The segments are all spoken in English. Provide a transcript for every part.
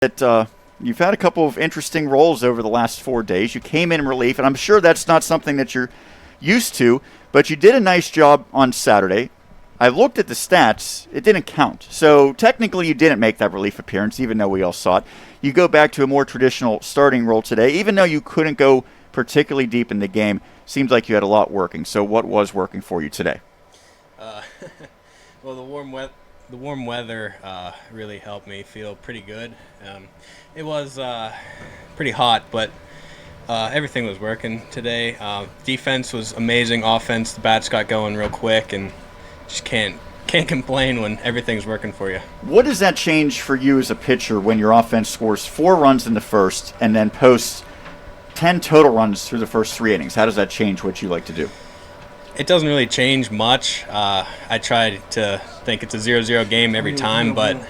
that you've had a couple of interesting roles over the last 4 days. You came in relief, and I'm sure that's not something that you're used to, but you did a nice job on Saturday. I looked at the stats. It didn't count. So technically you didn't make that relief appearance, even though we all saw it. You go back to a more traditional starting role today, even though you couldn't go particularly deep in the game. Seems like you had a lot working. So what was working for you today? Well, the warm weather really helped me feel pretty good. It was pretty hot, but everything was working today. Defense was amazing. Offense, the bats got going real quick, and just can't complain when everything's working for you. What does that change for you as a pitcher when your offense scores 4 runs in the first and then posts 10 total runs through the first 3 innings? How does that change what you like to do? It doesn't really change much. I try to think it's a 0-0 game every time, but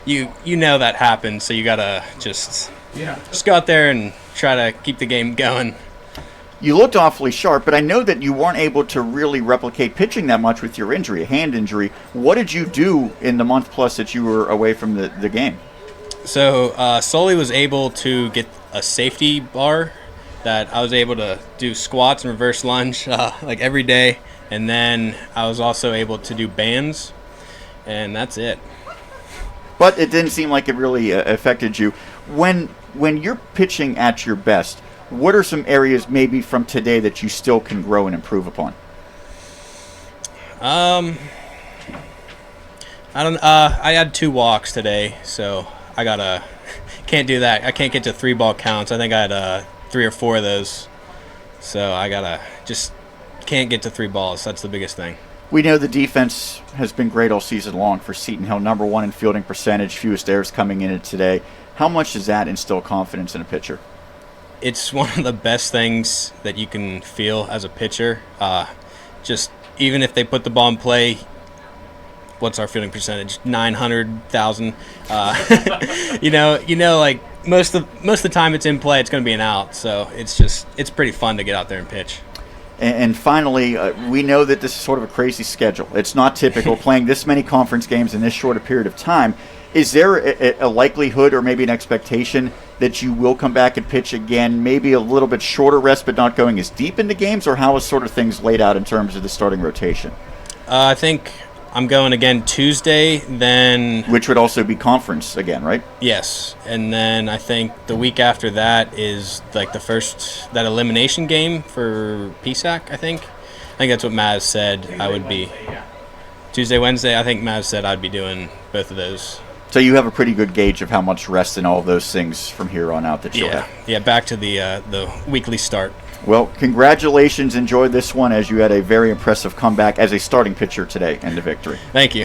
you know that happens, so you gotta just go out there and try to keep the game going. You looked awfully sharp, but I know that you weren't able to really replicate pitching that much with your injury, a hand injury. What did you do in the month plus that you were away from the game? So Sully was able to get a safety bar that I was able to do squats and reverse lunge like every day, and then I was also able to do bands, and that's it. But it didn't seem like it really affected you. When you're pitching at your best, what are some areas maybe from today that you still can grow and improve upon? I don't. I had 2 walks today, so I can't do that. I can't get to 3 ball counts. I think I had 3 or 4 of those, so I just can't get to 3 balls. That's the biggest thing. We know the defense has been great all season long for Seton Hill, number 1 in fielding percentage, fewest errors coming in it today. How much does that instill confidence in a pitcher? It's one of the best things that you can feel as a pitcher. Just even if they put the ball in play, what's our fielding percentage? 900,000. You know, like most of the time it's in play, it's going to be an out. So it's pretty fun to get out there and pitch. And finally, we know that this is sort of a crazy schedule. It's not typical playing this many conference games in this short a period of time. Is there a likelihood or maybe an expectation that you will come back and pitch again, maybe a little bit shorter rest but not going as deep into games, or how is sort of things laid out in terms of the starting rotation? I think I'm going again Tuesday, then... Which would also be conference again, right? Yes, and then I think the week after that is like that elimination game for PSAC, I think. I think that's what Maz said I would be. Tuesday, Wednesday, I think Maz said I'd be doing both of those. So you have a pretty good gauge of how much rest and all of those things from here on out that you'll have. Yeah, back to the weekly start. Well, congratulations. Enjoy this one as you had a very impressive comeback as a starting pitcher today and a victory. Thank you.